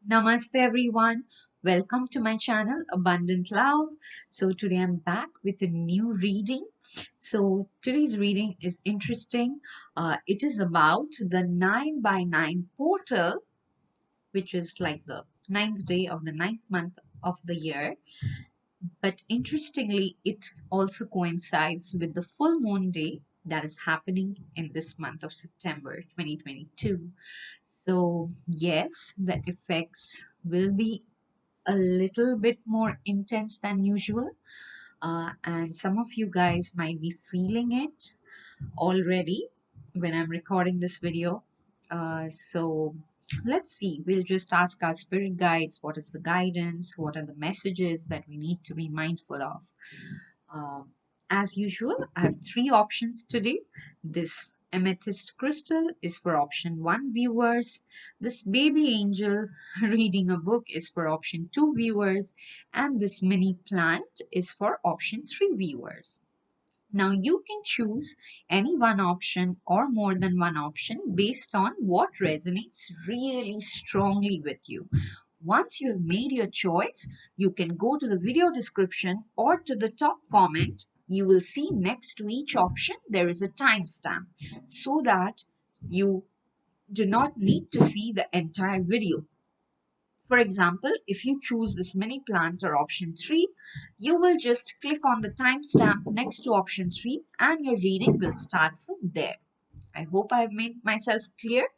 Namaste everyone. Welcome to my channel Abundant Love. So today I'm back with a new reading. So today's reading is interesting. It is about the 9 by 9 portal, which is like the ninth day of the ninth month of the year. But interestingly, it also coincides with the full moon day that is happening in this month of September 2022. So yes, the effects will be a little bit more intense than usual. And some of you guys might be feeling it already when I'm recording this video. So let's see. We'll just ask our spirit guides what is the guidance, what are the messages that we need to be mindful of. Um, as usual, I have three options today. This amethyst crystal is for option 1 viewers. This baby angel reading a book is for option 2 viewers. And this mini plant is for option 3 viewers. Now you can choose any one option or more than one option based on what resonates really strongly with you. Once you have made your choice, you can go to the video description or to the top comment. You will see next to each option there is a timestamp so that you do not need to see the entire video. For example, if you choose this mini plant or option 3, you will just click on the timestamp next to option 3 and your reading will start from there. I hope I've made myself clear.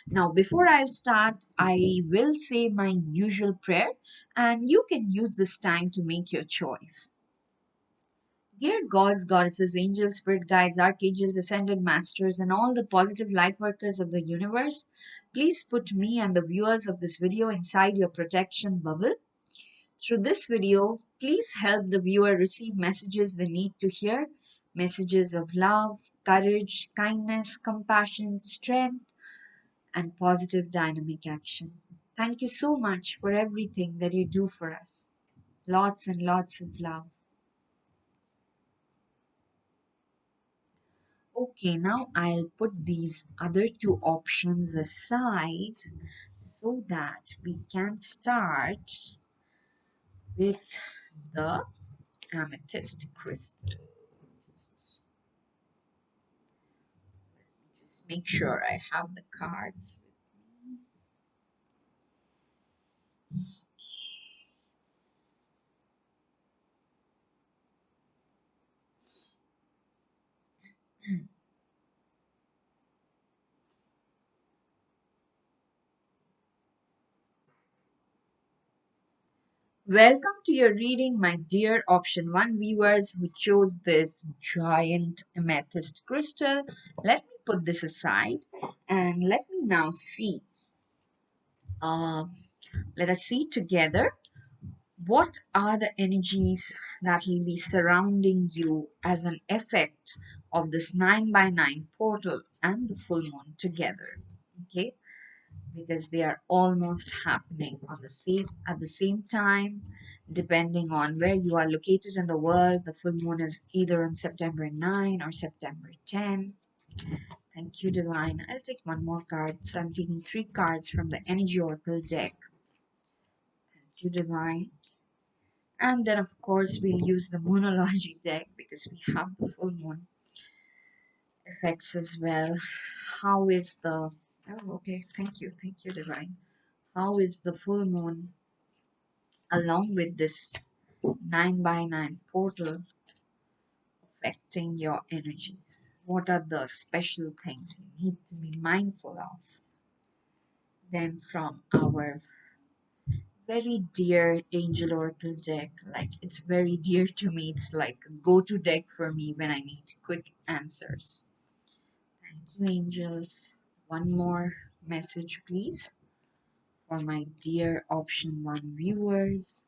Now, before I start, I will say my usual prayer and you can use this time to make your choice. Dear gods, goddesses, angels, spirit guides, archangels, ascended masters, and all the positive light workers of the universe, please put me and the viewers of this video inside your protection bubble. Through this video, please help the viewer receive messages they need to hear, messages of love, courage, kindness, compassion, strength, and positive dynamic action. Thank you so much for everything that you do for us. Lots and lots of love. Okay, now I'll put these other two options aside so that we can start with the amethyst crystal. Just make sure I have the cards. Welcome to your reading, my dear option 1 viewers who chose this giant amethyst crystal. Let me put this aside and let me now see. Let us see together what are the energies that will be surrounding you as an effect of this 9 by 9 portal and the full moon together. Okay, because they are almost happening on the same at the same time, depending on where you are located in the world. The full moon is either on September 9 or September 10. Thank you, divine. I'll take one more card. So I'm taking 3 cards from the energy oracle deck. Thank you, divine. And then of course we'll use the moonology deck because we have the full moon effects as well. How is the okay, thank you, divine. How is the full moon along with this 9 by 9 portal affecting your energies? What are the special things you need to be mindful of? Then from our very dear angel oracle deck, like it's very dear to me, it's like a go-to deck for me when I need quick answers. Thank you, angels. One more message please for my dear option 1 viewers.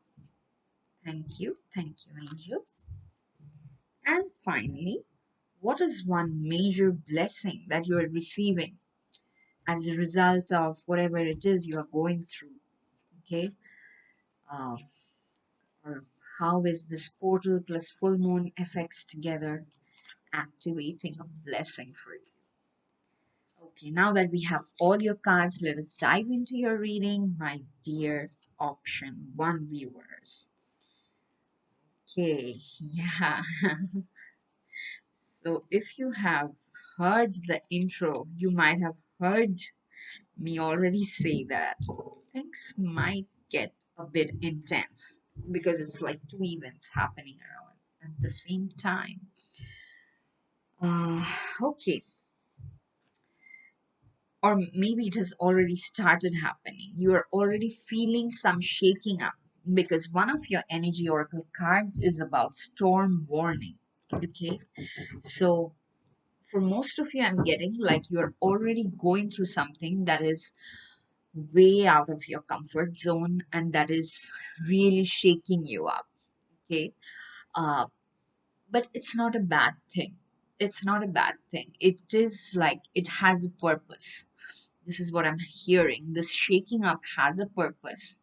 Thank you, angels. And finally, what is one major blessing that you are receiving as a result of whatever it is you are going through? Okay, uh, or how is this portal plus full moon effects together activating a blessing for you? Okay, now that we have all your cards, let us dive into your reading, my dear option one viewers. Okay, yeah. So if you have heard the intro, you might have heard me already say that things might get a bit intense because it's like two events happening around at the same time. Uh, okay, or maybe it has already started happening. You are already feeling some shaking up because one of your energy oracle cards is about storm warning. Okay, so for most of you, I'm getting like you're already going through something that is way out of your comfort zone and that is really shaking you up. Okay, uh, but it's not a bad thing. It's not a bad thing. It is like it has a purpose. This is what I'm hearing. This shaking up has a purpose.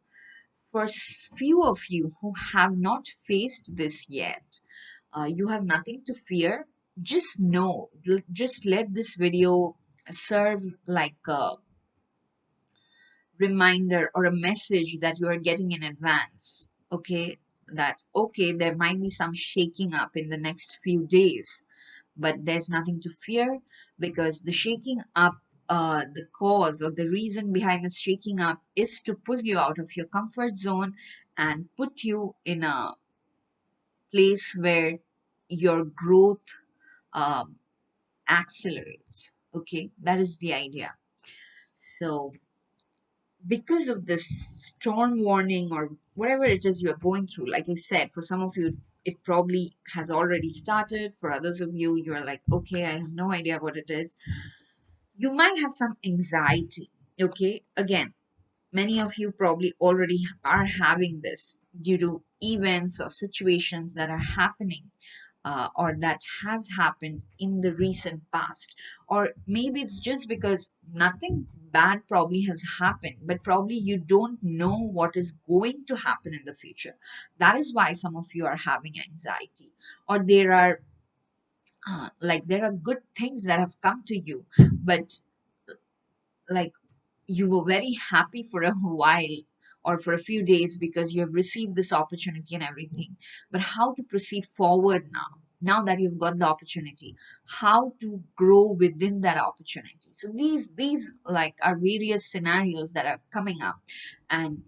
For few of you who have not faced this yet, you have nothing to fear. Just know, just let this video serve like a reminder or a message that you are getting in advance. Okay, that okay, there might be some shaking up in the next few days, but there's nothing to fear because the shaking up, the cause or the reason behind the shaking up is to pull you out of your comfort zone and put you in a place where your growth um, accelerates. Okay, that is the idea. So, because of this storm warning or whatever it is you're going through, like I said, for some of you, it probably has already started. For others of you, you're like, okay, I have no idea what it is. You might have some anxiety. Okay, again, many of you probably already are having this due to events or situations that are happening, or that has happened in the recent past. Or maybe it's just because nothing bad probably has happened, but probably you don't know what is going to happen in the future. That is why some of you are having anxiety. Or there are like there are good things that have come to you, but like you were very happy for a while or for a few days because you have received this opportunity and everything. But how to proceed forward now? Now that you've got the opportunity, how to grow within that opportunity? So these like are various scenarios that are coming up, and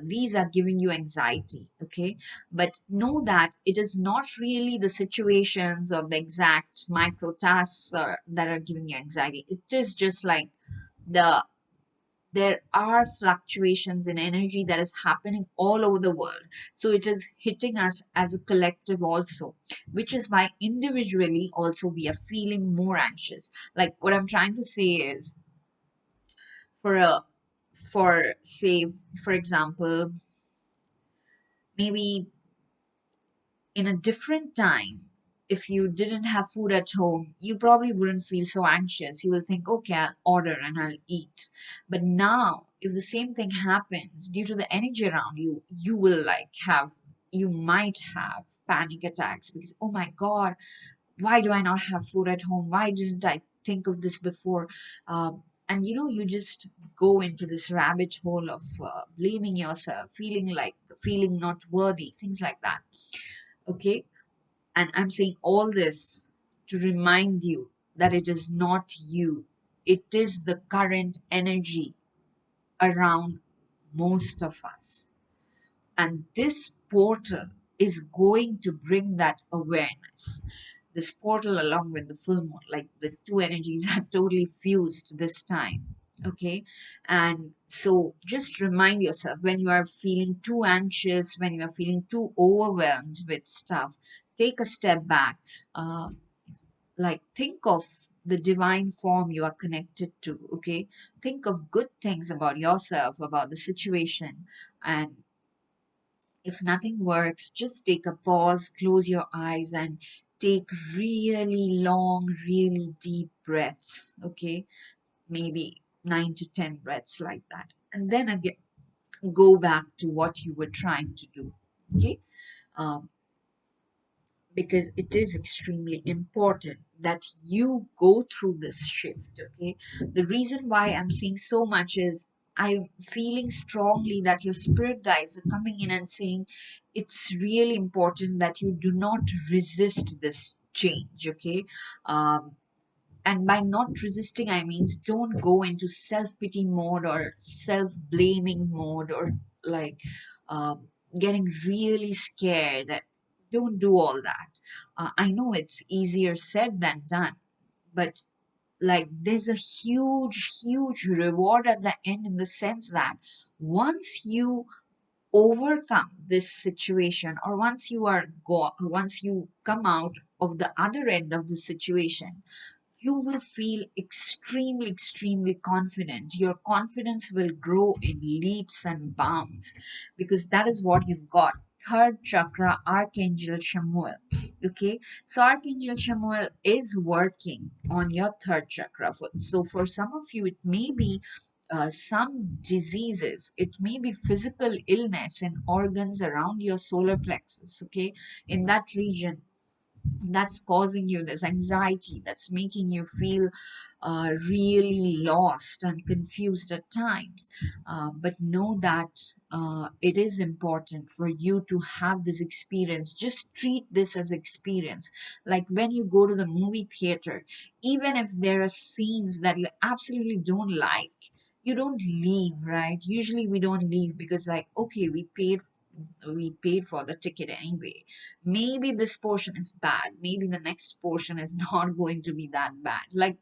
these are giving you anxiety. Okay, but know that it is not really the situations or the exact micro tasks that are giving you anxiety. It is just like the there are fluctuations in energy that is happening all over the world, so it is hitting us as a collective also, which is why individually also we are feeling more anxious. Like what I'm trying to say is, for a for say for example, maybe in a different time, if you didn't have food at home, you probably wouldn't feel so anxious. You will think, okay, I'll order and I'll eat. But now, if the same thing happens due to the energy around you, you will you might have panic attacks because, oh my God, why do I not have food at home? Why didn't I think of this before? And you just go into this rabbit hole of blaming yourself, feeling not worthy, things like that. Okay, and I'm saying all this to remind you that it is not you, it is the current energy around most of us. And this portal is going to bring that awareness. This portal, along with the full moon, like the two energies are totally fused this time. Okay. And so just remind yourself when you are feeling too anxious, when you are feeling too overwhelmed with stuff, take a step back. Uh, like think of the divine form you are connected to. Okay. Think of good things about yourself, about the situation, and if nothing works, just take a pause, close your eyes, and take really long, really deep breaths. Okay, maybe 9 to 10 breaths like that. And then again, go back to what you were trying to do. Okay, um, because it is extremely important. that you go through this shift. Okay, the reason why I'm saying so much is I'm feeling strongly that your spirit guides are coming in and saying it's really important that you do not resist this change. Okay, um, and by not resisting, I means don't go into self-pity mode or self-blaming mode, or like um, getting really scared. Don't do all that. I know it's easier said than done, but like there's a huge reward at the end, in the sense that once you overcome this situation, or once you come out of the other end of the situation, you will feel extremely confident. Your confidence will grow in leaps and bounds, because that is what you've got. Third chakra, Archangel Shamuel. Okay, so Archangel Shamuel is working on your third chakra. So for some of you, it may be some diseases, it may be physical illness in organs around your solar plexus, okay, in that region, that's causing you this anxiety, that's making you feel really lost and confused at times. But know that it is important for you to have this experience. Just treat this as experience. Like when you go to the movie theater, even if there are scenes that you absolutely don't like, you don't leave, right? Usually we don't leave because, like, okay, we paid for the ticket anyway. Maybe this portion is bad. Maybe the next portion is not going to be that bad. Like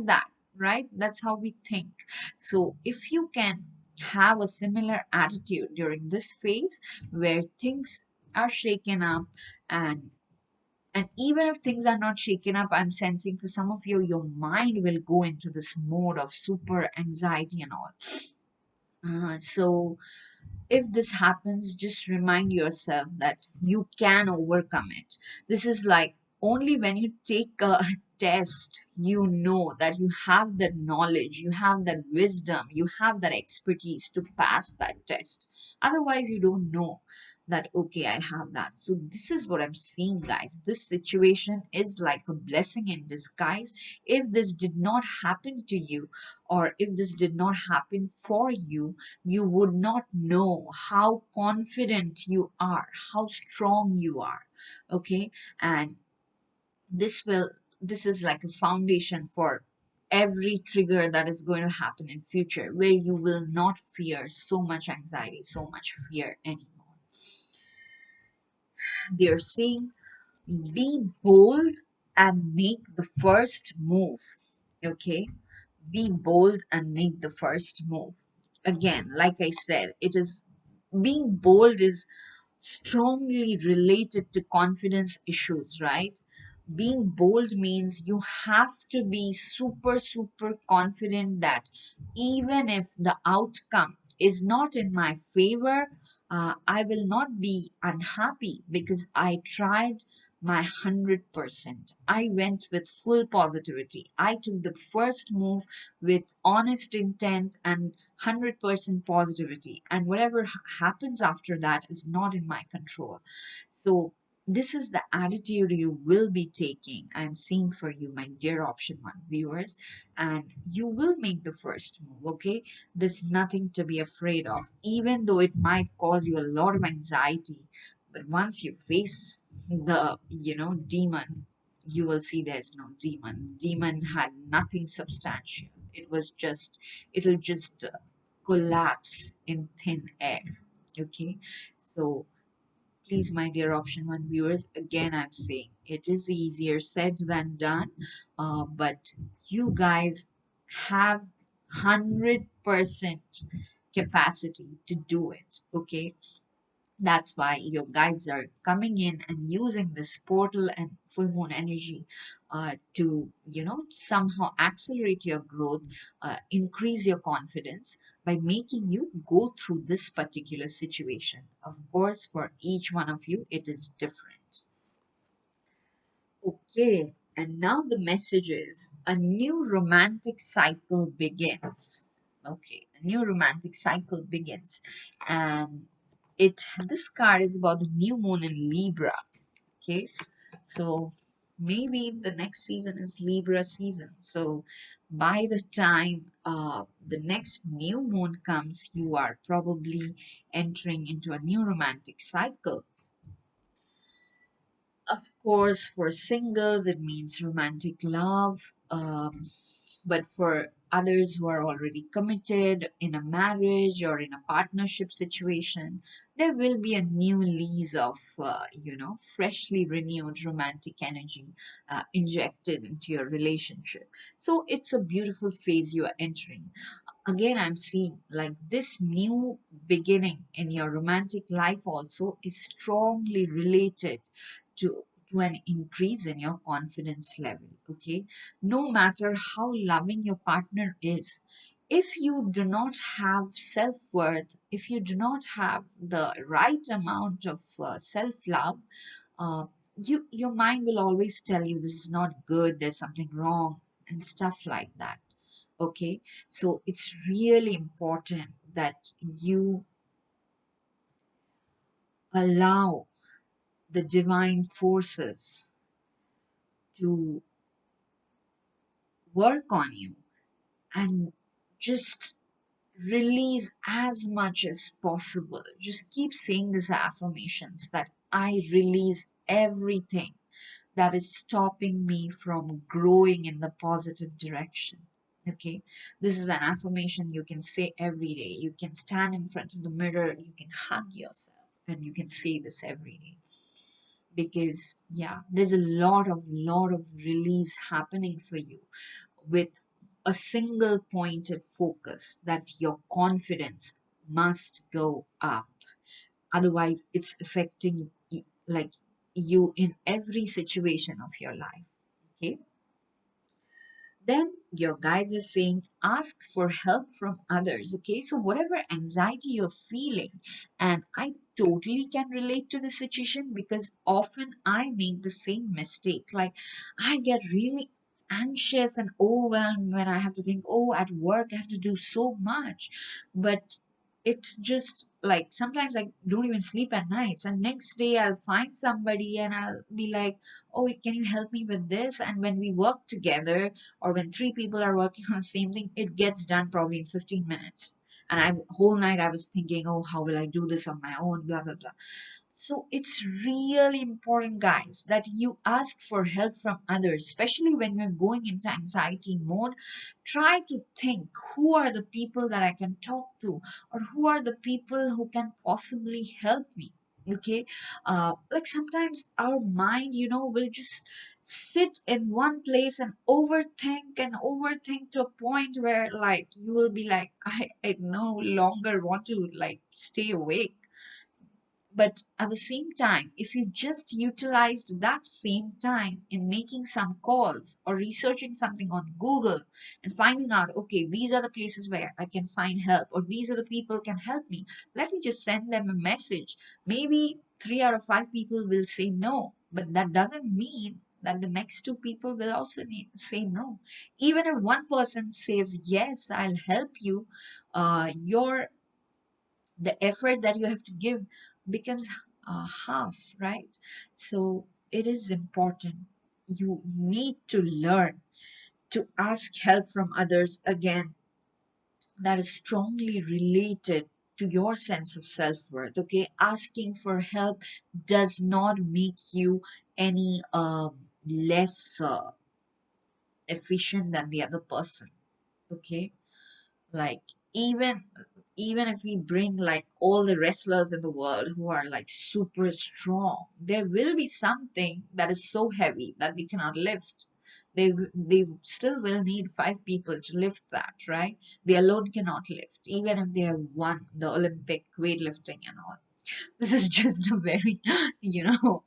that, right? That's how we think. So if you can have a similar attitude during this phase where things are shaken up, and even if things are not shaken up, I'm sensing for some of you, your mind will go into this mode of super anxiety and all. So if this happens, just remind yourself that you can overcome it. This is like only when you take a test, you know that you have that knowledge, you have that wisdom, you have that expertise to pass that test. Otherwise, you don't know that, okay, I have that. So, this is what I'm seeing, guys. This situation is like a blessing in disguise. If this did not happen to you, or if this did not happen for you, you would not know how confident you are, how strong you are. Okay, and this will this is like a foundation for every trigger that is going to happen in future, where you will not fear so much anxiety, so much fear anymore. They're saying be bold and make the first move. Okay, be bold and make the first move. Again, like I said, it is being bold is strongly related to confidence issues, right? Being bold means you have to be super confident that even if the outcome is not in my favor, I will not be unhappy because I tried my 100%. I went with full positivity. I took the first move with honest intent and 100% positivity. And whatever happens after that is not in my control. So, this is the attitude you will be taking. I'm seeing for you, my dear option one viewers, and you will make the first move. Okay, there's nothing to be afraid of, even though it might cause you a lot of anxiety. But once you face the demon, you will see there's no demon had nothing substantial. It'll just collapse in thin air. Okay, so please, my dear option one viewers, again I'm saying it is easier said than done, but you guys have 100% capacity to do it. Okay, that's why your guides are coming in and using this portal and full moon energy to somehow accelerate your growth, increase your confidence by making you go through this particular situation. Of course, for each one of you it is different. Okay, and now the message is a new romantic cycle begins. Okay, a new romantic cycle begins, and this card is about the new moon in Libra. Okay, so maybe the next season is Libra season. So by the time the next new moon comes, you are probably entering into a new romantic cycle. Of course, for singles, it means romantic love. But for others who are already committed in a marriage or in a partnership situation, there will be a new lease of, freshly renewed romantic energy injected into your relationship. So it's a beautiful phase you are entering. Again, I'm seeing like this new beginning in your romantic life also is strongly related to an increase in your confidence level. Okay, no matter how loving your partner is, if you do not have self-worth, if you do not have the right amount of self-love, uh, your mind will always tell you this is not good, there's something wrong, and stuff like that. Okay, so it's really important that you allow the divine forces to work on you and just release as much as possible. Just keep saying these affirmations that I release everything that is stopping me from growing in the positive direction. Okay, this is an affirmation you can say every day. You can stand in front of the mirror, you can hug yourself, and you can say this every day. Because yeah, there's a lot of release happening for you with a single pointed focus that your confidence must go up. Otherwise, it's affecting like you in every situation of your life. Okay, then your guides are saying ask for help from others. Okay, so whatever anxiety you're feeling, and I totally can relate to the situation because often I make the same mistake. Like I get really anxious and overwhelmed when I have to think, oh, at work I have to do so much. But it's just like sometimes I don't even sleep at nights, and next day I'll find somebody and I'll be like, oh, can you help me with this? And when we work together, or when three people are working on the same thing, it gets done probably in 15 minutes. And I whole night I was thinking, oh, how will I do this on my own? Blah blah blah. So it's really important, guys, that you ask for help from others, especially when you're going into anxiety mode. Try to think who are the people that I can talk to, or who are the people who can possibly help me. Okay, like sometimes our mind, will just sit in one place and overthink to a point where like you will be like, I no longer want to like stay awake. But at the same time, if you just utilized that same time in making some calls or researching something on Google and finding out, okay, these are the places where I can find help, or these are the people can help me, let me just send them a message. Maybe three out of five people will say no, but that doesn't mean that the next two people will also say no. Even if one person says, yes, I'll help you, your the effort that you have to give becomes half, right? So it is important. You need to learn to ask help from others. Again, that is strongly related to your sense of self-worth. Okay, asking for help does not make you any less efficient than the other person. Okay, like even even if we bring like all the wrestlers in the world who are like super strong, there will be something that is so heavy that they cannot lift. They still will need five people to lift that, right? They alone cannot lift, even if they have won the Olympic weightlifting and all. This is just a very you know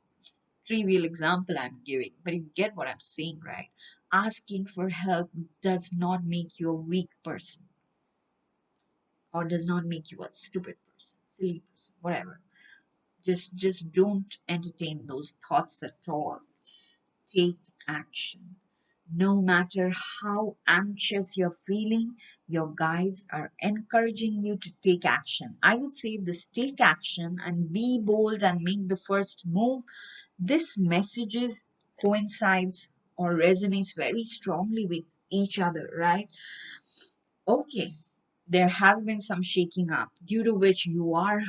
trivial example I'm giving, but you get what I'm saying, right? Asking for help does not make you a weak person, or does not make you a stupid person, silly person, whatever. Just don't entertain those thoughts at all. Take action. No matter how anxious you're feeling, your guides are encouraging you to take action. I would say this: take action and be bold and make the first move. This message is coincides or resonates very strongly with each other, right? Okay, there has been some shaking up due to which you are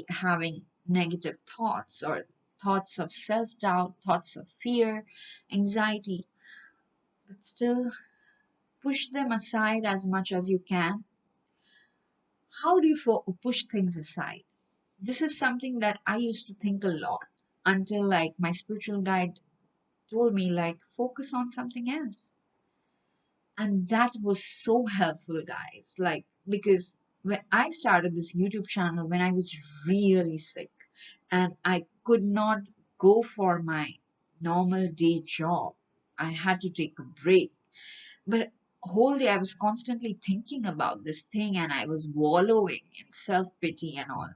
having negative thoughts or thoughts of self doubt, thoughts of fear, anxiety, but still push them aside as much as you can. How do you push things aside? This is something that I used to think a lot until like my spiritual guide told me like focus on something else. And that was so helpful, guys, like because when I started this YouTube channel when I was really sick and I could not go for my normal day job, I had to take a break. But whole day I was constantly thinking about this thing and I was wallowing in self-pity and all.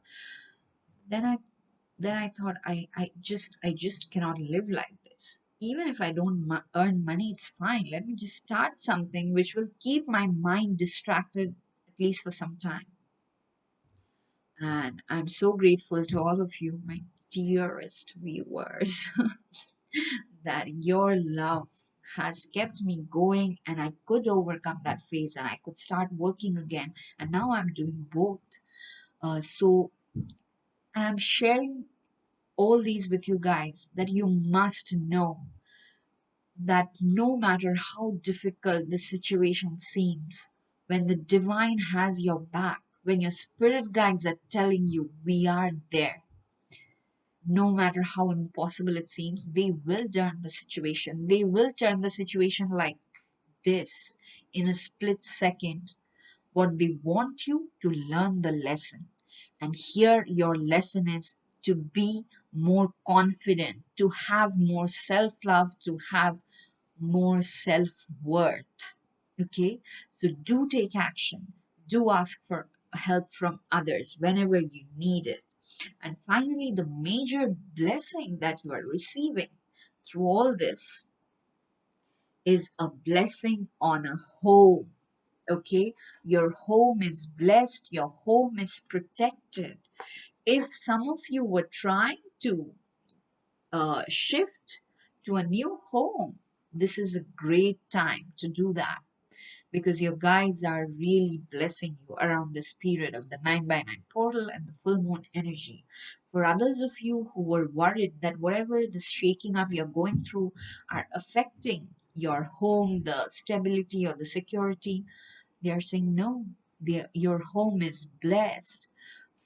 Then I thought I just cannot live like this. Even if I don't earn money, it's fine. Let me just start something which will keep my mind distracted at least for some time. And I'm so grateful to all of you, my dearest viewers, that your love has kept me going and I could overcome that phase and I could start working again. And now I'm doing both. So I'm sharing all these with you guys that you must know that no matter how difficult the situation seems, when the divine has your back, when your spirit guides are telling you, we are there, no matter how impossible it seems, they will turn the situation. They will turn the situation like this in a split second. What they want you to learn the lesson. And here your lesson is to be more confident, to have more self love, to have more self worth. Okay, so do take action, do ask for help from others whenever you need it. And finally, the major blessing that you are receiving through all this is a blessing on a home. Okay, your home is blessed, your home is protected. If some of you were trying to shift to a new home, this is a great time to do that because your guides are really blessing you around this period of the 9 by 9 portal and the full moon energy. For others of you who were worried that whatever this shaking up you're going through are affecting your home, the stability or the security, they are saying no, your home is blessed.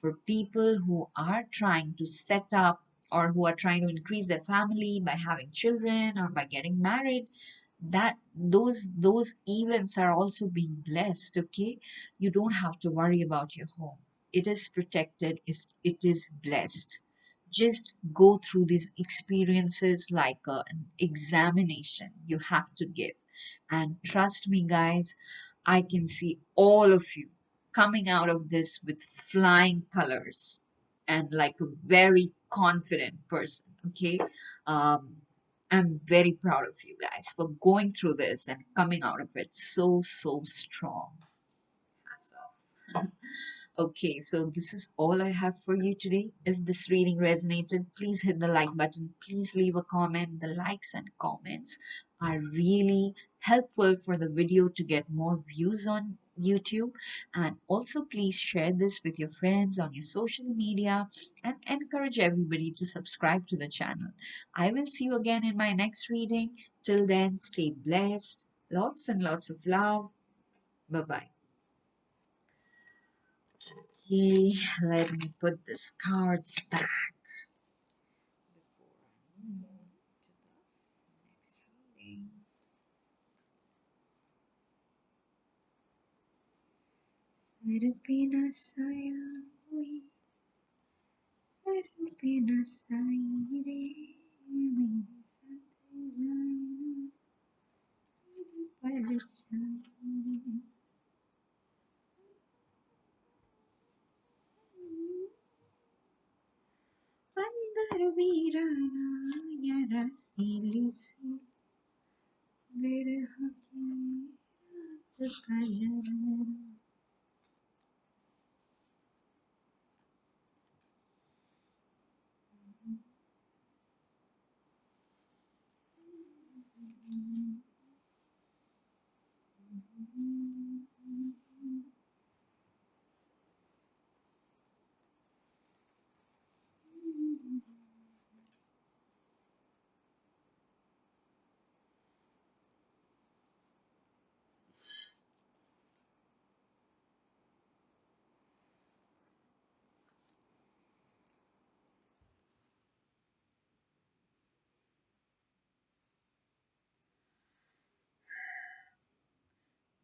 For people who are trying to set up or who are trying to increase their family by having children or by getting married, that those events are also being blessed. Okay, you don't have to worry about your home. It is protected, it is blessed. Just go through these experiences like an examination you have to give, and trust me guys, I can see all of you coming out of this with flying colors and like a very confident person. Okay, um, I'm very proud of you guys for going through this and coming out of it so strong. Hats off. Okay, so this is all I have for you today. If this reading resonated, please hit the like button. Please leave a comment. The likes and comments are really helpful for the video to get more views on YouTube. And also, please share this with your friends on your social media and encourage everybody to subscribe to the channel. I will see you again in my next reading. Till then, stay blessed. Lots and lots of love. Bye bye. Okay, let me put these cards back before I move on to the next reading. Sarupina Sayami, Sarupina Sayire, Pandar Virana, Yarasilisi, Verhaki, Kajara.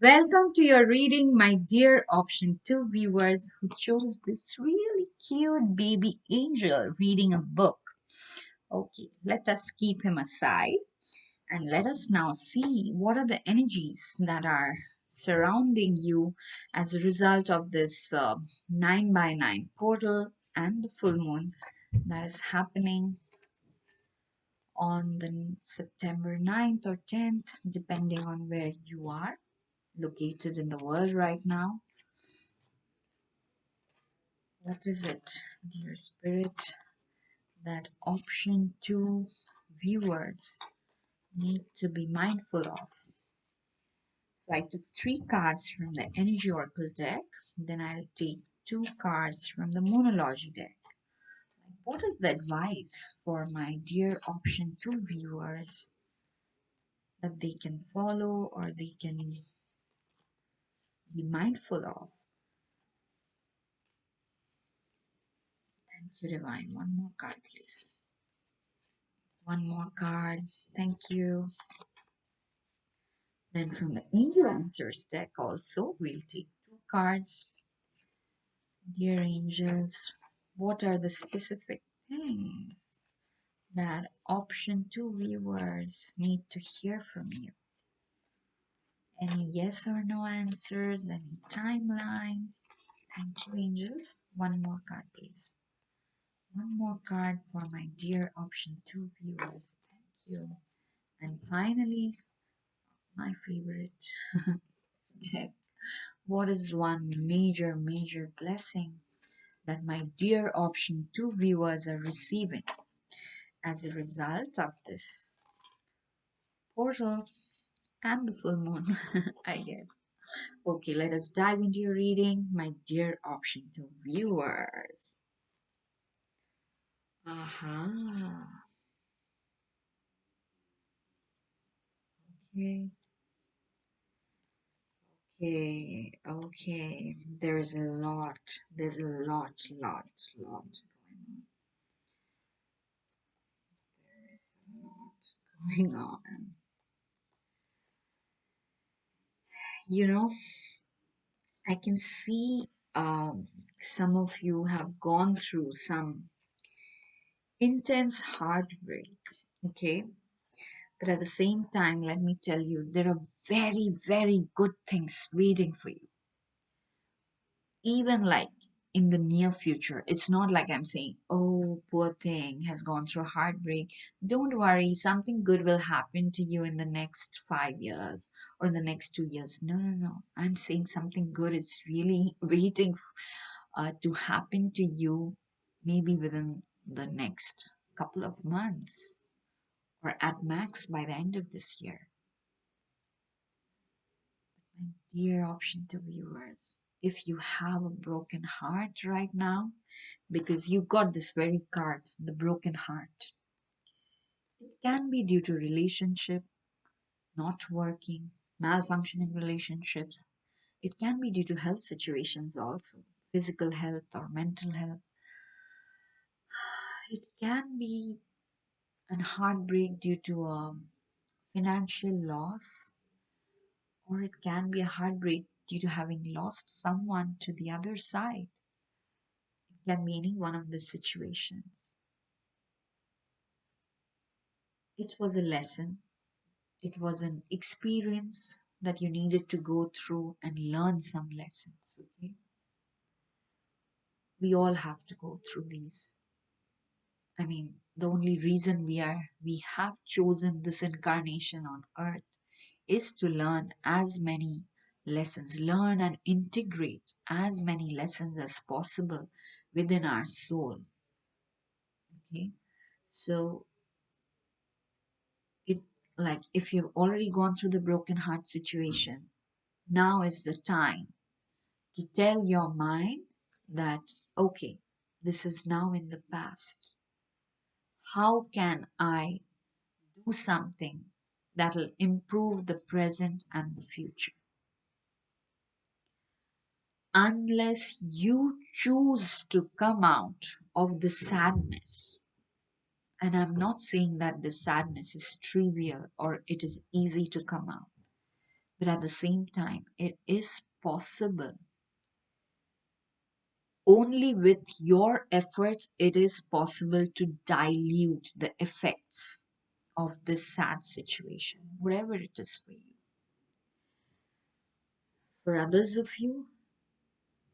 Welcome to your reading, my dear option 2 viewers who chose this really cute baby angel reading a book. Okay, let us keep him aside and let us now see what are the energies that are surrounding you as a result of this 9 by 9 portal and the full moon that is happening on the September 9th or 10th, depending on where you are located in the world right now. What is it, dear spirit, that option 2 viewers need to be mindful of? So I took 3 cards from the Energy Oracle deck, then I'll take 2 cards from the Moonology deck. What is the advice for my dear option 2 viewers that they can follow or they can be mindful of? Thank you, Divine. One more card, please. One more card. Thank you. Then from the Angel Answers deck also, we'll take 2 cards. Dear angels, what are the specific things that option 2 viewers need to hear from you? Any yes or no answers, any timeline? Thank you, angels. One more card, please. One more card for my dear option 2 viewers. Thank you. And finally, my favorite deck. What is one major blessing that my dear option 2 viewers are receiving as a result of this portal and the full moon, I guess. Okay, let us dive into your reading, my dear option 2 viewers. Aha. Okay. Okay. There's a lot. There's a lot going on. Going on. You know, I can see some of you have gone through some intense heartbreak, okay? But at the same time, let me tell you, there are very good things waiting for you. Even like in the near future, it's not like I'm saying, oh, poor thing has gone through heartbreak. Don't worry, something good will happen to you in the next 5 years or in the next 2 years. No. I'm saying something good is really waiting to happen to you maybe within the next couple of months or at max by the end of this year. My dear option to viewers, if you have a broken heart right now, because you got this very card, the broken heart, it can be due to relationship not working, malfunctioning relationships. It can be due to health situations also, physical health or mental health. It can be an heartbreak due to a financial loss, or it can be a heartbreak due to having lost someone to the other side. It can be any one of the situations. It was a lesson, it was an experience that you needed to go through and learn some lessons. Okay? We all have to go through these. I mean, the only reason we have chosen this incarnation on earth is to learn as many lessons, learn and integrate as many lessons as possible within our soul. Okay, so it like if you've already gone through the broken heart situation, now is the time to tell your mind that okay, this is now in the past. How can I do something that'll improve the present and the future? Unless you choose to come out of the sadness. And I'm not saying that the sadness is trivial or it is easy to come out. But at the same time, it is possible. Only with your efforts, it is possible to dilute the effects of this sad situation, whatever it is for you. For others of you,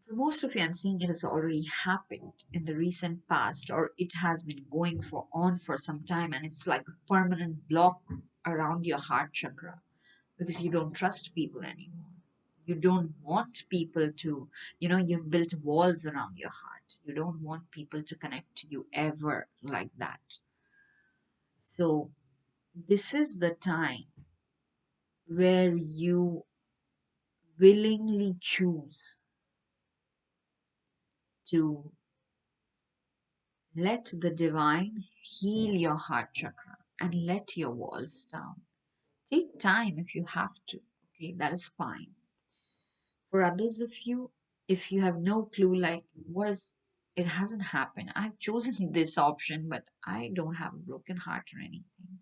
for most of you, I'm seeing it has already happened in the recent past, or it has been going for on for some time, and it's like a permanent block around your heart chakra because you don't trust people anymore. You don't want people to, you've built walls around your heart. You don't want people to connect to you ever like that. So, this is the time where you willingly choose to let the divine heal your heart chakra and let your walls down. Take time if you have to. Okay, that is fine. For others of you, if you have no clue, like what is, it hasn't happened. I've chosen this option, but I don't have a broken heart or anything.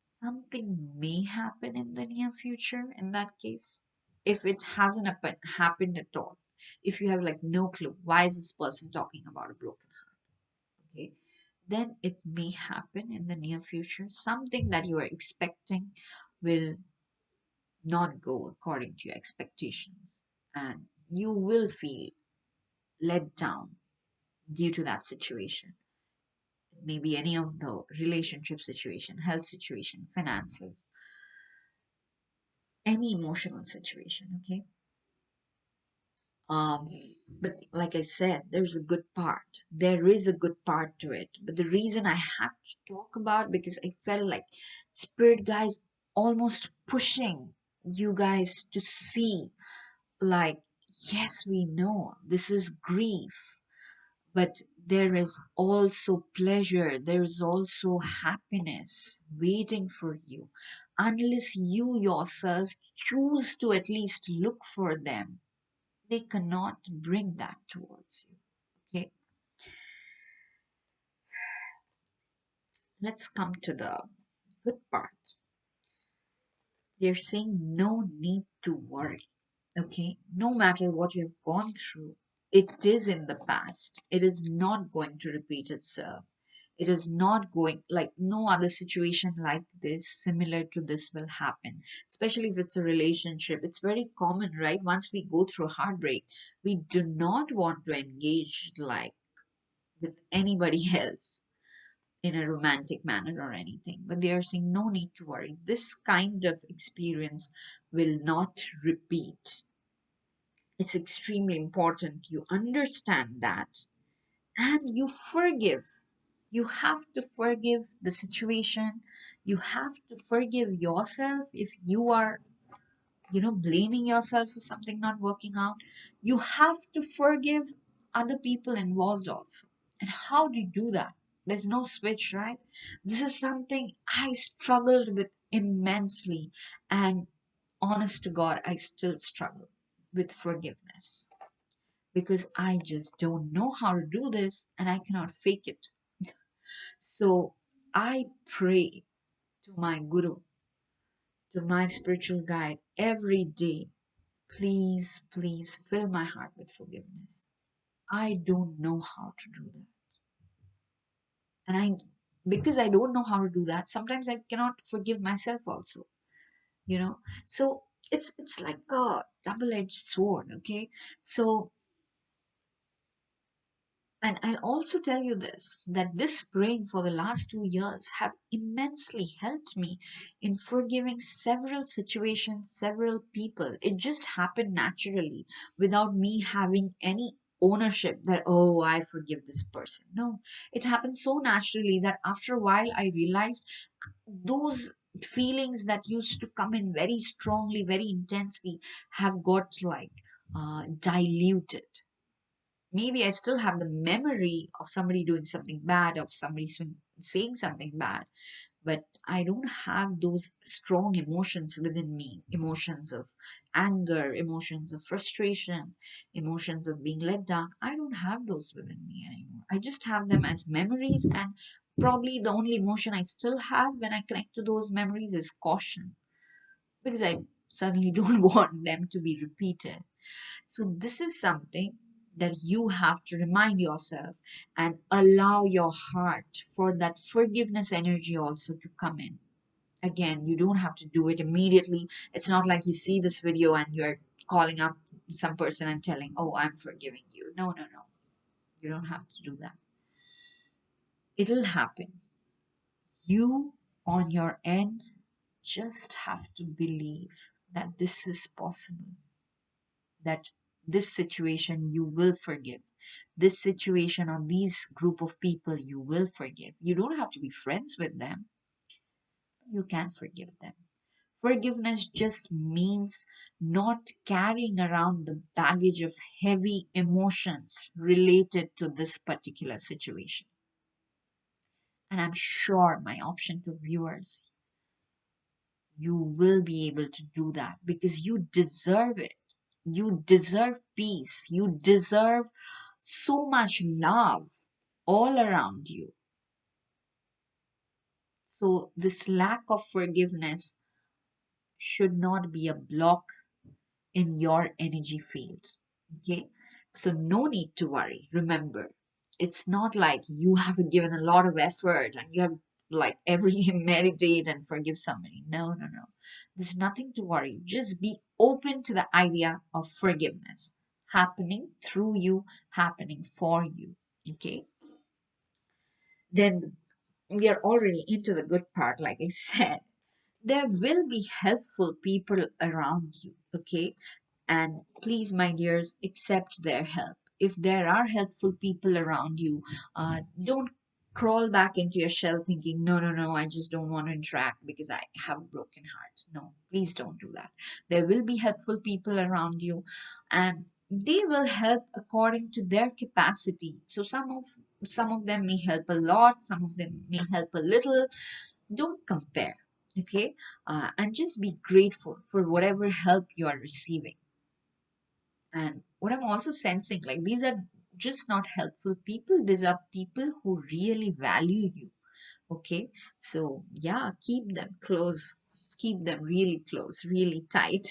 Something may happen in the near future in that case. If it hasn't happened at all, if you have like no clue, why is this person talking about a broken heart? Okay, then it may happen in the near future. Something that you are expecting will not go according to your expectations, and you will feel let down due to that situation. It may be any of the relationship situation, health situation, finances, any emotional situation, okay? Um, but like I said, there's a good part. There is a good part to it. But the reason I had to talk about because I felt like spirit guys almost pushing you guys to see like yes, we know this is grief, but there is also pleasure, there is also happiness waiting for you unless you yourself choose to at least look for them. They cannot bring that towards you. Okay, let's come to the good part. They're saying no need to worry. Okay, no matter what you've gone through, it is in the past. It is not going to repeat itself. It is not going like no other situation like this, similar to this will happen. Especially if it's a relationship. It's very common, right? Once we go through heartbreak, we do not want to engage like with anybody else in a romantic manner or anything. But they are saying no need to worry. This kind of experience will not repeat. It's extremely important you understand that and you forgive. You have to forgive the situation. You have to forgive yourself if you are, blaming yourself for something not working out. You have to forgive other people involved also. And how do you do that? There's no switch, right? This is something I struggled with immensely. And honest to God, I still struggle with forgiveness because I just don't know how to do this and I cannot fake it. So I pray to my Guru, to my spiritual guide every day. Please, please fill my heart with forgiveness. I don't know how to do that. And because I don't know how to do that, sometimes I cannot forgive myself also, you know. So it's like a double-edged sword, okay? So and I'll also tell you this that this praying for the last 2 years have immensely helped me in forgiving several situations, several people. It just happened naturally without me having any ownership that, oh, I forgive this person. No, it happened so naturally that after a while I realized those feelings that used to come in very strongly, very intensely, have got like diluted. Maybe I still have the memory of somebody doing something bad, of somebody saying something bad, but I don't have those strong emotions within me, emotions of anger, emotions of frustration, emotions of being let down. I don't have those within me anymore. I just have them as memories, and Probably the only emotion I still have when I connect to those memories is caution, because I certainly don't want them to be repeated. So, this is something that you have to remind yourself and allow your heart for that forgiveness energy also to come in. Again, you don't have to do it immediately. It's not like you see this video and you're calling up some person and telling, "Oh, I'm forgiving you." No, no, no. You don't have to do that. It'll happen. You, on your end, just have to believe that this is possible, that this situation you will forgive. This situation or these group of people you will forgive. You don't have to be friends with them. You can forgive them. Forgiveness just means not carrying around the baggage of heavy emotions related to this particular situation. And I'm sure, my option to viewers, you will be able to do that because you deserve it. You deserve peace. You deserve so much love all around you. So, this lack of forgiveness should not be a block in your energy field. Okay, so no need to worry. Remember, it's not like you have given a lot of effort and you have like every meditate and forgive somebody. No, no, no. There's nothing to worry. Just be open to the idea of forgiveness happening through you, happening for you. Okay, then we are already into the good part, like I said. There will be helpful people around you, okay? And please, my dears, accept their help. If there are helpful people around you, don't crawl back into your shell thinking, no, no, no, I just don't want to interact because I have a broken heart. No, please don't do that. There will be helpful people around you, and they will help according to their capacity. So some of them may help a lot, some of them may help a little. Don't compare, okay? And just be grateful for whatever help you are receiving. And what I'm also sensing, like these are just not helpful people, these are people who really value you, okay? So yeah, keep them close, keep them really close, really tight.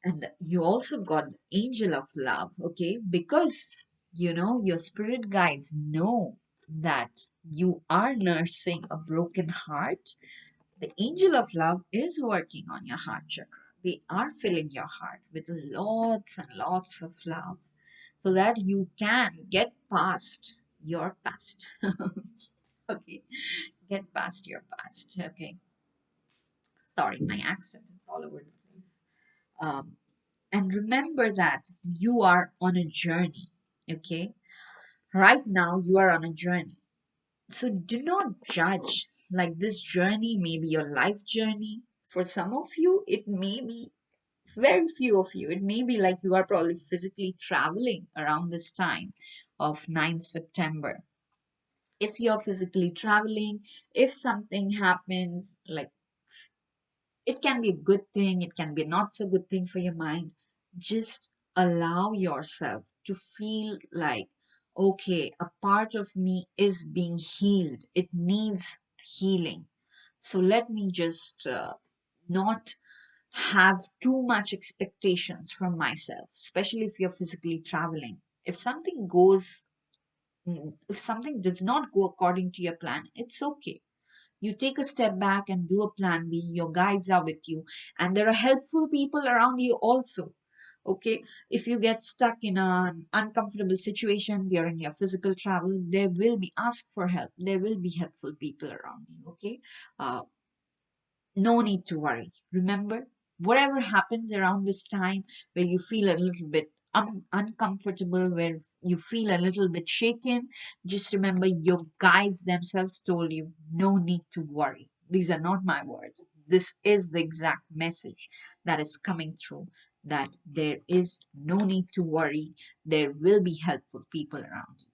And you also got angel of love, okay? Because your spirit guides know that you are nursing a broken heart. The angel of love is working on your heart chakra. They are filling your heart with lots and lots of love so that you can get past your past. Okay, get past your past. Okay, sorry, my accent is all over the place. Um, and remember that you are on a journey. Okay, right now you are on a journey. So do not judge. Like this journey may be your life journey. For some of you, it may be very few of you. It may be like you are probably physically traveling around this time of 9th September. If you're physically traveling, if something happens, like it can be a good thing, it can be a not so good thing for your mind. Just allow yourself to feel like, okay, a part of me is being healed. It needs healing. So let me just not have too much expectations from myself, especially if you're physically traveling. If something goes, if something does not go according to your plan, it's okay. You take a step back and do a plan B. Your guides are with you, and there are helpful people around you also. Okay, if you get stuck in an uncomfortable situation during your physical travel, there will be ask for help. There will be helpful people around you. Okay, uh, no need to worry. Remember, whatever happens around this time where you feel a little bit uncomfortable, where you feel a little bit shaken, just remember your guides themselves told you no need to worry. These are not my words. This is the exact message that is coming through, that there is no need to worry. There will be helpful people around you.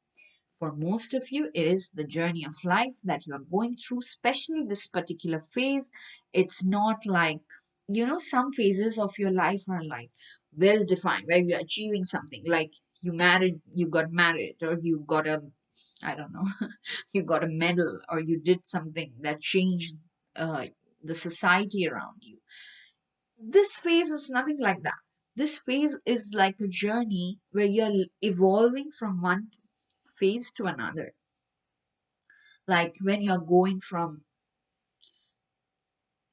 For most of you, it is the journey of life that you are going through, especially this particular phase. It's not like, some phases of your life are like well defined, where you're achieving something, like you got married, or you got a I don't know, you got a medal or you did something that changed uh, the society around you. This phase is nothing like that. This phase is like a journey where you're evolving from one phase to another. Like when you're going from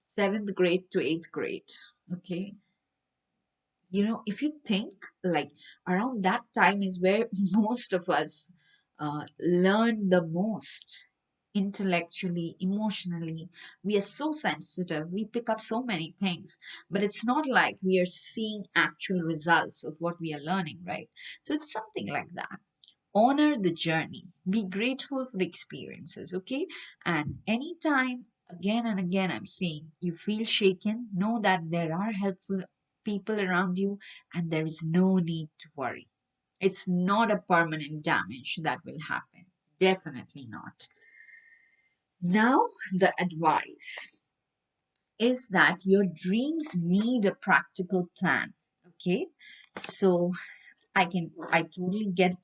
seventh grade to eighth grade, okay, if you think, like, around that time is where most of us learn the most intellectually, emotionally. We are so sensitive, we pick up so many things, but it's not like we are seeing actual results of what we are learning, right? So it's something like that. Honor the journey, be grateful for the experiences, okay? And anytime, again and again, I'm saying you feel shaken, know that there are helpful people around you and there is no need to worry. It's not a permanent damage that will happen, definitely not. Now, the advice is that your dreams need a practical plan, okay? So I totally get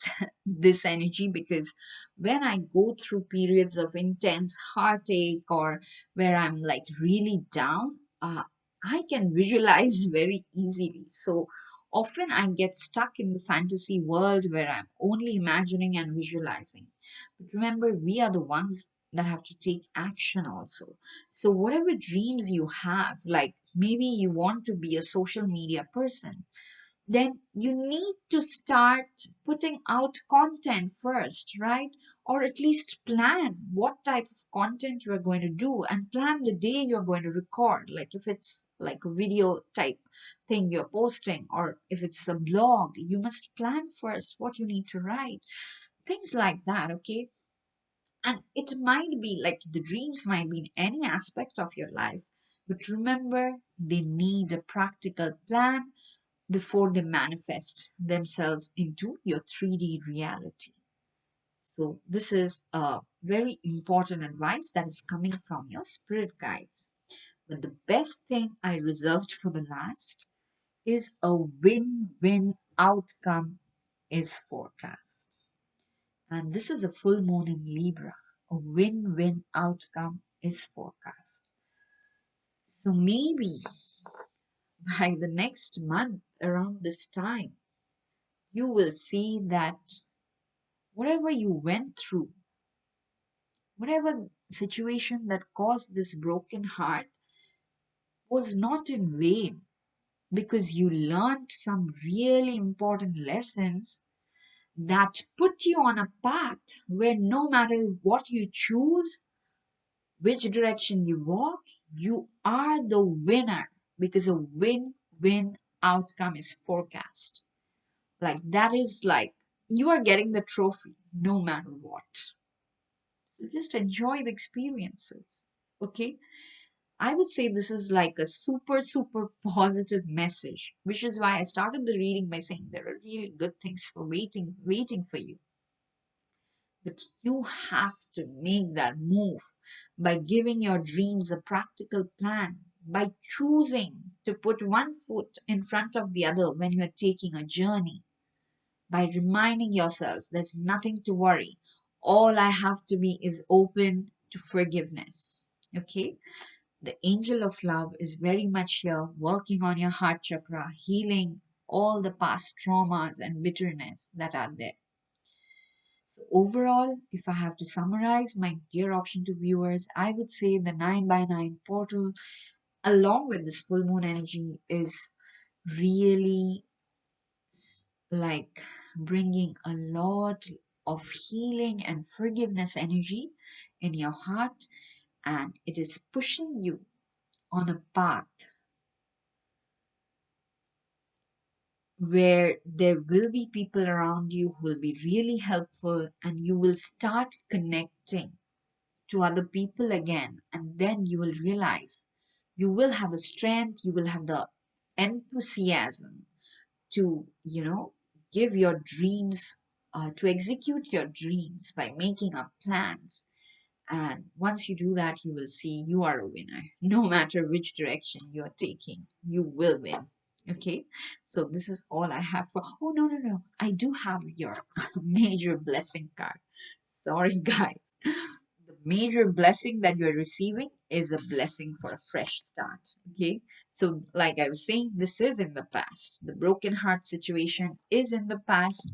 this energy, because when I go through periods of intense heartache, or where I'm like really down, I can visualize very easily. So often I get stuck in the fantasy world where I'm only imagining and visualizing. But remember, we are the ones that have to take action also. So whatever dreams you have, like maybe you want to be a social media person, then you need to start putting out content first, right? Or at least plan what type of content you are going to do, and plan the day you're going to record. Like if it's like a video type thing you're posting, or if it's a blog, you must plan first what you need to write. Things like that, okay? And it might be like the dreams might be in any aspect of your life. But remember, they need a practical plan before they manifest themselves into your 3D reality. So, this is a very important advice that is coming from your spirit guides. But the best thing I reserved for the last is a win win outcome is forecast. And this is a full moon in Libra. A win win outcome is forecast. So, maybe by the next month around this time, you will see that whatever you went through, whatever situation that caused this broken heart, was not in vain, because you learned some really important lessons that put you on a path where no matter what you choose, which direction you walk, you are the winner, because a win win outcome is forecast. Like that is like you are getting the trophy no matter what. So just enjoy the experiences. Okay. I would say this is like a super, super positive message, which is why I started the reading by saying there are really good things for waiting for you. But you have to make that move by giving your dreams a practical plan, by choosing to put one foot in front of the other when you're taking a journey, by reminding yourselves there's nothing to worry. All I have to be is open to forgiveness. Okay? The angel of love is very much here working on your heart chakra, healing all the past traumas and bitterness that are there. So, overall, if I have to summarize my dear option to viewers, I would say the 9 by 9 portal, along with this full moon energy, is really like bringing a lot of healing and forgiveness energy in your heart, and it is pushing you on a path where there will be people around you who will be really helpful, and you will start connecting to other people again, and then you will realize you will have the strength, you will have the enthusiasm to give your dreams, to execute your dreams by making up plans. And once you do that, you will see you are a winner. No matter which direction you are taking, you will win. Okay, so this is all I have for. Oh, no, no, no. I do have your major blessing card. sorry, guys. The major blessing that you're receiving is a blessing for a fresh start. Okay. So, like I was saying, this is in the past. The broken heart situation is in the past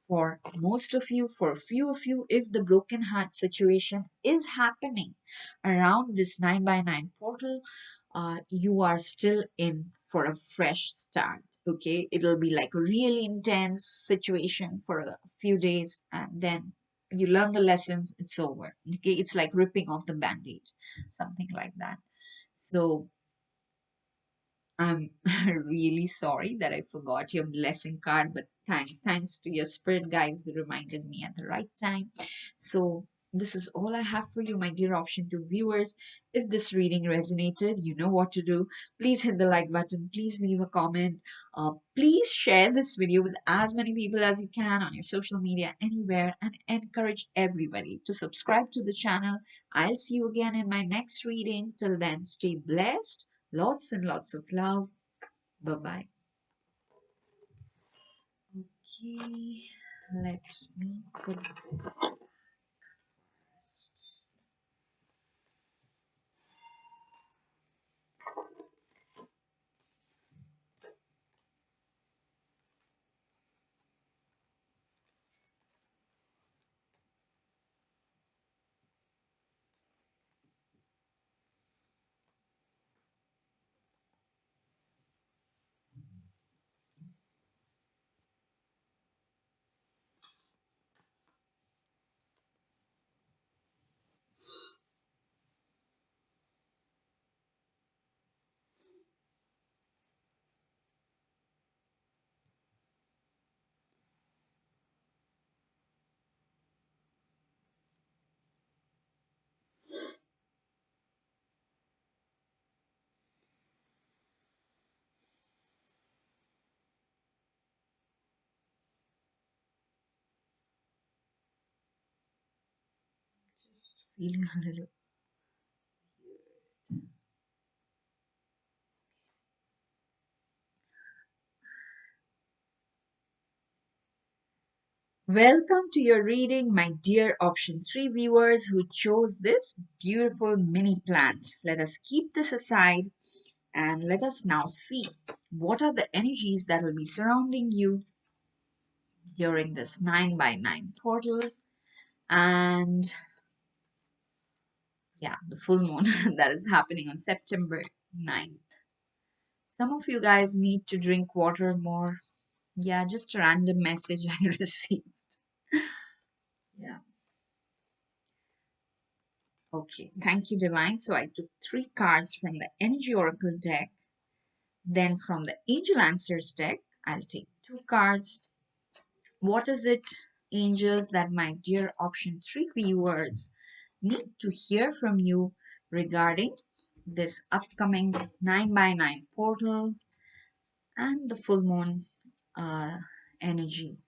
for most of you, for a few of you, if the broken heart situation is happening around this 9 by 9 portal, you are still in for a fresh start. Okay, it'll be like a really intense situation for a few days, and then you learn the lessons, it's over. Okay, it's like ripping off the band-aid, something like that. So I'm really sorry that I forgot your blessing card, but thanks to your spirit guides, they reminded me at the right time. So this is all I have for you, my dear option 2 viewers. If this reading resonated, you know what to do. Please hit the like button. Please leave a comment. Please share this video with as many people as you can on your social media, anywhere, and encourage everybody to subscribe to the channel. I'll see you again in my next reading. Till then, stay blessed. Lots and lots of love. Bye bye. Okay, let me put this. Just feeling a little. Welcome to your reading, my dear option 3 viewers who chose this beautiful mini plant. Let us keep this aside and let us now see what are the energies that will be surrounding you during this 9 by 9 portal. And yeah, the full moon that is happening on September 9th. Some of you guys need to drink water more. Yeah, just a random message I received. Yeah. Okay. Thank you, Divine. So I took 3 cards from the Energy Oracle deck. Then from the Angel Answers deck, I'll take 2 cards. What is it, angels, that my dear option 3 viewers need to hear from you regarding this upcoming 9 by 9 portal and the full moon uh, energy?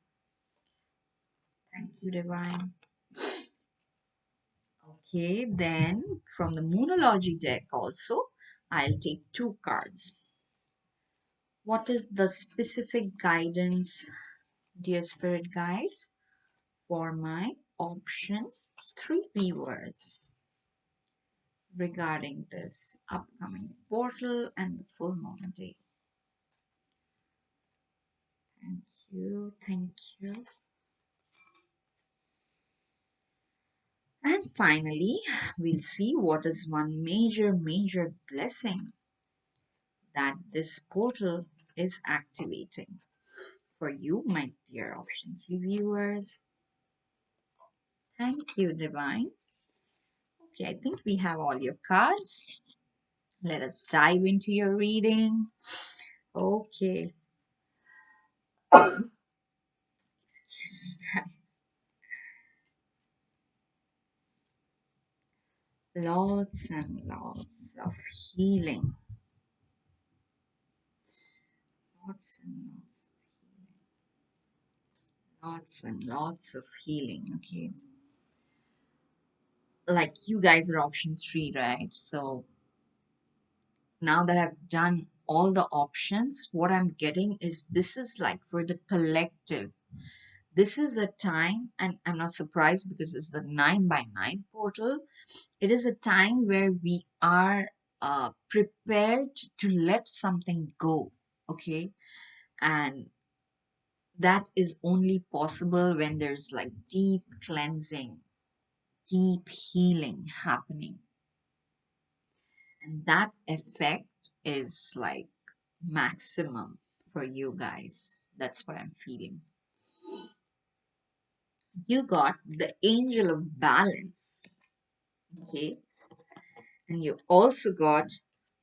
Thank you, Divine. Okay, then from the Moonology deck also, I'll take 2 cards. What is the specific guidance, dear spirit guides, for my option 3 viewers regarding this upcoming portal and the full moon day? Thank you, thank you. And finally, we'll see what is one major blessing that this portal is activating for you, my dear option 3 viewers. Thank you, Divine. Okay, I think we have all your cards. Let us dive into your reading. Okay. Excuse me, guys. Lots and lots of healing. Lots and lots. Lots and lots of healing. Okay. Like you guys are option 3, right? So now that I've done all the options, what I'm getting is this is like for the collective. This is a time, and I'm not surprised because it's the 9 by 9 portal. It is a time where we are prepared to let something go, okay? And that is only possible when there's like deep cleansing, deep healing happening. And that effect is like maximum for you guys. That's what I'm feeling. You got the angel of balance, okay? And you also got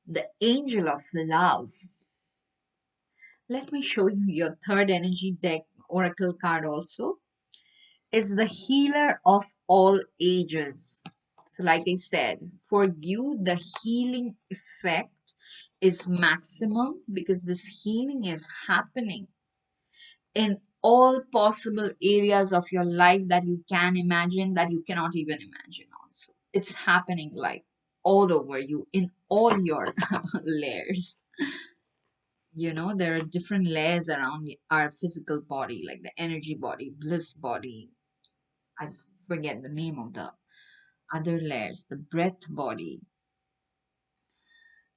the angel of love. Let me show you your third energy deck oracle card also. It's the healer of all ages. So, like I said, for you, the healing effect is maximum because this healing is happening in all possible areas of your life that you can imagine, that you cannot even imagine, also. It's happening like all over you in all your layers. There are different layers around our physical body, like the energy body, bliss body. I forget the name of the other layers, the breath body,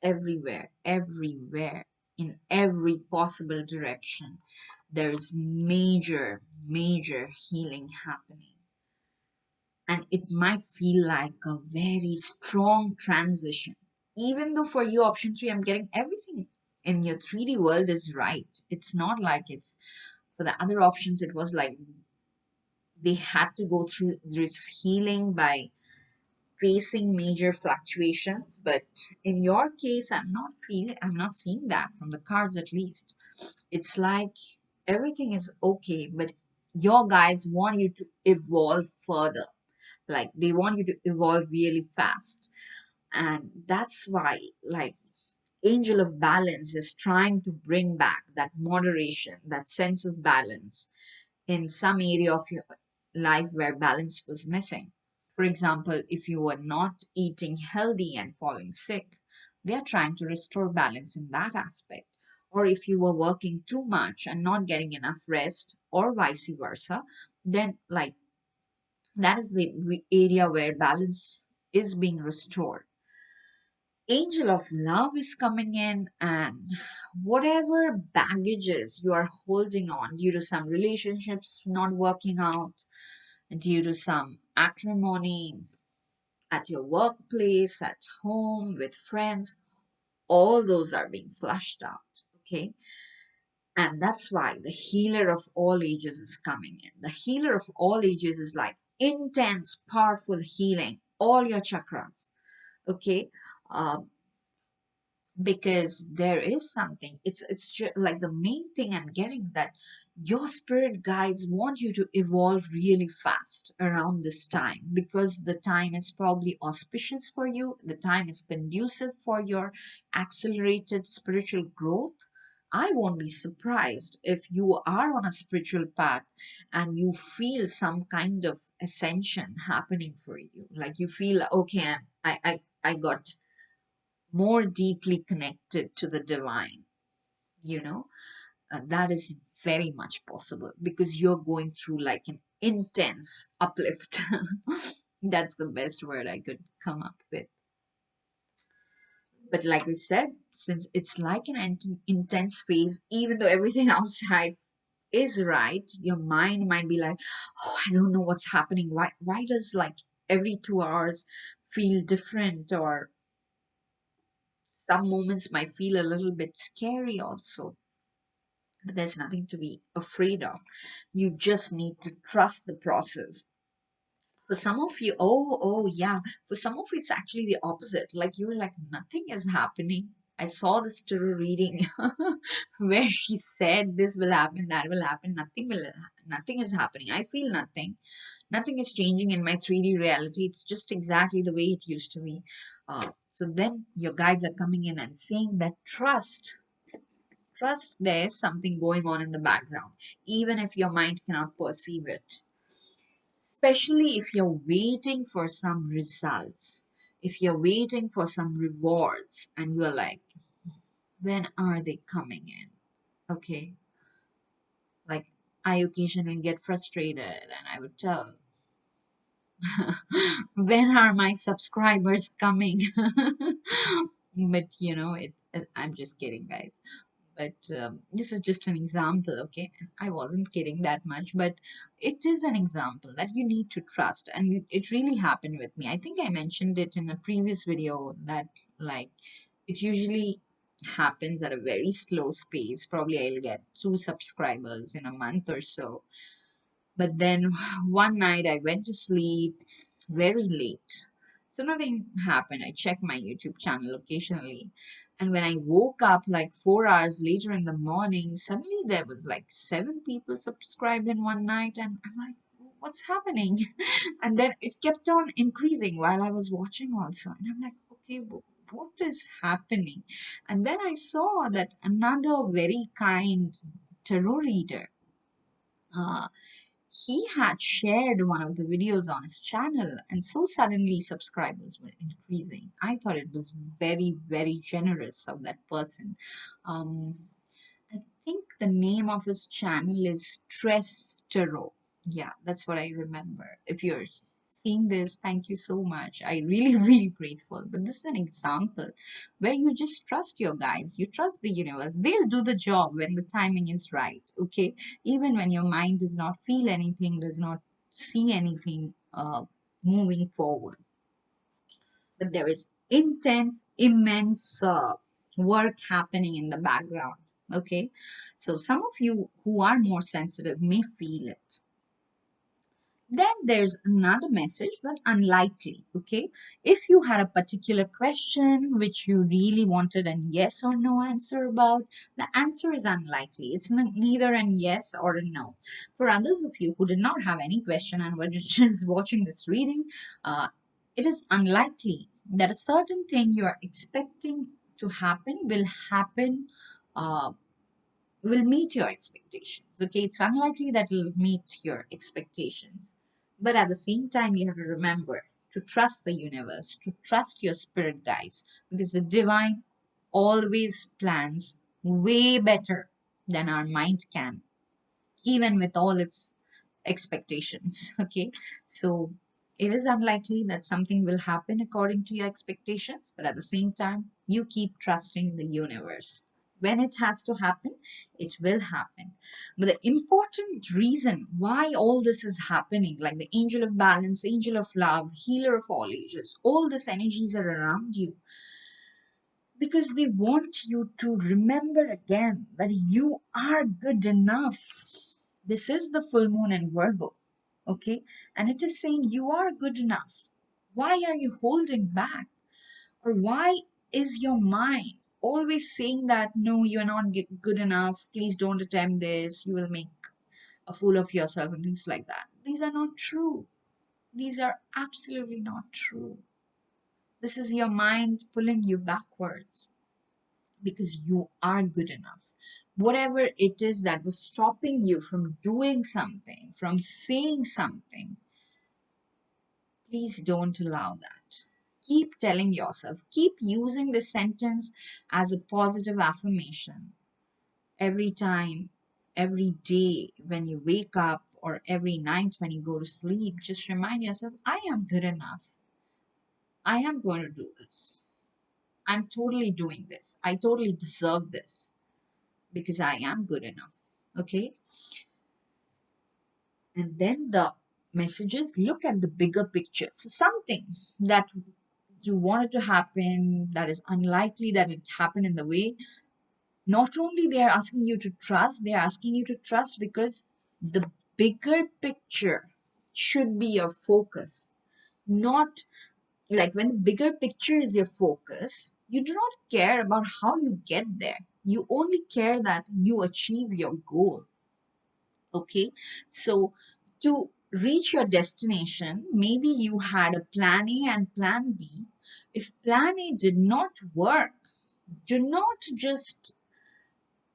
everywhere, in every possible direction. There's major healing happening. And it might feel like a very strong transition. Even though for you, option three, I'm getting everything in your 3D world is right. It's not like it's for the other options, it was like they had to go through this healing by facing major fluctuations. But in your case, I'm not seeing that from the cards at least. It's like everything is okay, but your guides want you to evolve further. Like they want you to evolve really fast. And that's why, like, Angel of Balance is trying to bring back that moderation, that sense of balance in some area of your life where balance was missing. For example, if you were not eating healthy and falling sick, they are trying to restore balance in that aspect. Or if you were working too much and not getting enough rest, or vice versa, then like that is the area where balance is being restored. Angel of love is coming in, and whatever baggages you are holding on due to some relationships not working out, due to some acrimony at your workplace, at home, with friends, all those are being flushed out. Okay. And that's why the healer of all ages is coming in. The healer of all ages is like intense, powerful healing, all your chakras. Okay. Um, because there is something, it's just like the main thing I'm getting, that your spirit guides want you to evolve really fast around this time, because the time is probably auspicious for you, the time is conducive for your accelerated spiritual growth. I won't be surprised if you are on a spiritual path and you feel some kind of ascension happening for you, like you feel okay, I got more deeply connected to the divine, you know, that is very much possible because you're going through like an intense uplift. That's the best word I could come up with. But like I said, since it's like an intense phase, even though everything outside is right, your mind might be like, oh, I don't know what's happening. Why does like every 2 hours feel different? Or some moments might feel a little bit scary also. But there's nothing to be afraid of. You just need to trust the process. For some of you, oh, yeah. For some of you, it's actually the opposite. Like you're like, nothing is happening. I saw this tarot reading where she said this will happen, that will happen, nothing is happening. I feel nothing. Nothing is changing in my 3D reality. It's just exactly the way it used to be. So then your guides are coming in and saying that trust there's something going on in the background, even if your mind cannot perceive it. Especially if you're waiting for some results, if you're waiting for some rewards, and you're like, when are they coming in? Okay, like I occasionally get frustrated and I would tell, when are my subscribers coming? But I'm just kidding, guys. But this is just an example, okay? I wasn't kidding that much, but it is an example that you need to trust. And it really happened with me. I think I mentioned it in a previous video that, like, it usually happens at a very slow pace. Probably I'll get 2 subscribers in a month or so, but then one night I went to sleep very late. So nothing happened. I checked my YouTube channel occasionally. And when I woke up like 4 hours later in the morning, suddenly there was like 7 people subscribed in one night. And I'm like, what's happening? And then it kept on increasing while I was watching also. And I'm like, okay, what is happening? And then I saw that another very kind tarot reader, uh, he had shared one of the videos on his channel, and so suddenly subscribers were increasing. I thought it was very, very generous of that person. um, I think the name of his channel is Stress Tarot. Yeah, that's what I remember. If you're seeing this, thank you so much. I really, really grateful. But this is an example where you just trust your guides. You trust the universe. They'll do the job when the timing is right. Okay, even when your mind does not feel anything, does not see anything moving forward, but there is intense, immense work happening in the background. Okay, so some of you who are more sensitive may feel it. Then there's another message, but unlikely. Okay, if you had a particular question which you really wanted a yes or no answer about, the answer is unlikely. It's neither an yes or a no. For others of you who did not have any question and were just watching this reading, uh, it is unlikely that a certain thing you are expecting to happen will happen, uh, will meet your expectations. Okay, it's unlikely that it will meet your expectations. But at the same time, you have to remember to trust the universe, to trust your spirit guides, because the divine always plans way better than our mind can, even with all its expectations. Okay, so it is unlikely that something will happen according to your expectations, but at the same time, you keep trusting the universe. When it has to happen, it will happen. But the important reason why all this is happening, like the angel of balance, angel of love, healer of all ages, all these energies are around you because they want you to remember again that you are good enough. This is the full moon in Virgo, okay? And it is saying you are good enough. Why are you holding back? Or why is your mind always saying that no, you're not good enough, please don't attempt this, you will make a fool of yourself, and things like that? These are not true. These are absolutely not true. This is your mind pulling you backwards because you are good enough. Whatever it is that was stopping you from doing something, from saying something, please don't allow that. Keep telling yourself, keep using this sentence as a positive affirmation every time, every day when you wake up, or every night when you go to sleep. Just remind yourself, I am good enough. I am going to do this. I'm totally doing this. I totally deserve this because I am good enough. Okay. And then the messages look at the bigger picture. So something that you want it to happen, that is unlikely that it happened in the way, not only they are asking you to trust, they are asking you to trust because the bigger picture should be your focus. Not like when the bigger picture is your focus, you do not care about how you get there. You only care that you achieve your goal. Okay, so to reach your destination, maybe you had a plan A and plan B. If plan A did not work, do not just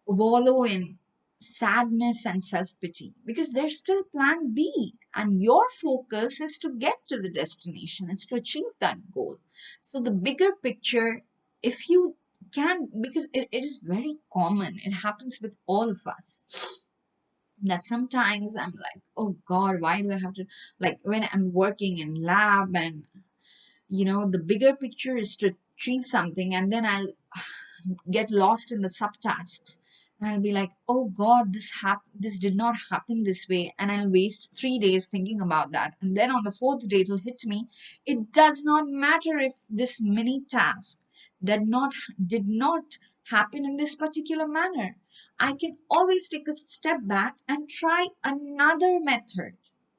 wallow in sadness and self pity because there's still plan B, and your focus is to get to the destination, is to achieve that goal. So, the bigger picture, if you can, because it is very common, it happens with all of us. that sometimes I'm like, oh God, why do I have to, like when I'm working in lab and the bigger picture is to achieve something, and then I'll get lost in the subtasks. And I'll be like, oh God, this did not happen this way. And I'll waste 3 days thinking about that. And then on the fourth day, it'll hit me. It does not matter if this mini task did not happen in this particular manner. I can always take a step back and try another method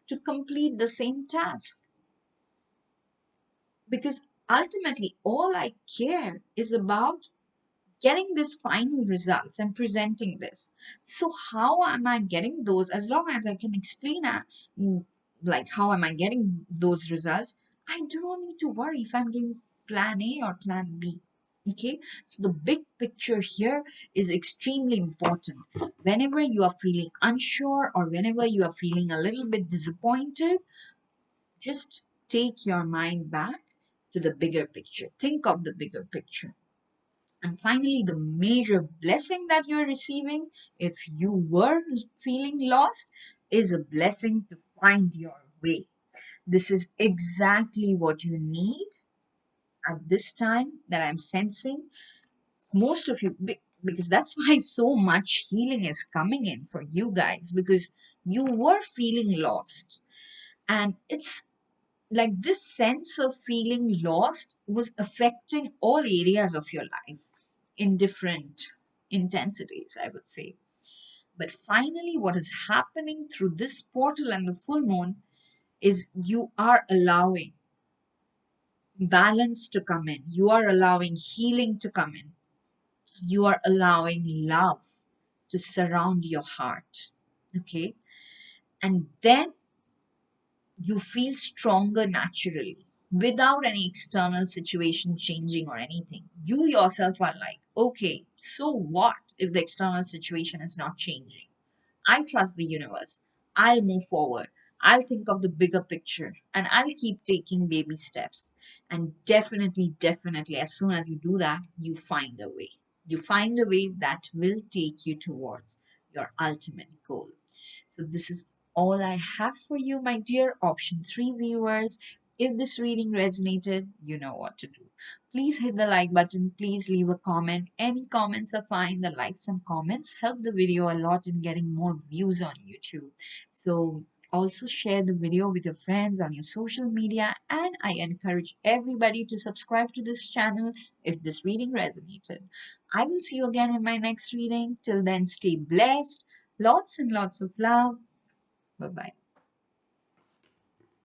to complete the same task, because ultimately all I care is about getting this final results and presenting this. So how am I getting those? As long as I can explain mm, like how am I getting those results, I do not need to worry if I'm doing plan A or plan B. Okay, so the big picture here is extremely important. Whenever you are feeling unsure or whenever you are feeling a little bit disappointed, just take your mind back to the bigger picture. Think of the bigger picture. And finally, the major blessing that you're receiving, if you were feeling lost, is a blessing to find your way. This is exactly what you need at this time that I'm sensing. Most of you, because that's why so much healing is coming in for you guys, because you were feeling lost. And it's like this sense of feeling lost was affecting all areas of your life in different intensities, I would say. But finally, what is happening through this portal and the full moon is you are allowing balance to come in, you are allowing healing to come in, you are allowing love to surround your heart. Okay. And then you feel stronger naturally without any external situation changing or anything. You yourself are like, okay, so what if the external situation is not changing? I trust the universe. I'll move forward. I'll think of the bigger picture and I'll keep taking baby steps. And definitely, definitely, as soon as you do that, you find a way. You find a way that will take you towards your ultimate goal. So, this is all I have for you, my dear option 3 viewers. If this reading resonated, you know what to do. Please hit the like button. Please leave a comment. Any comments are fine. The likes and comments help the video a lot in getting more views on YouTube. So also share the video with your friends on your social media, and I encourage everybody to subscribe to this channel if this reading resonated. I will see you again in my next reading. Till then, stay blessed. Lots and lots of love. Bye bye.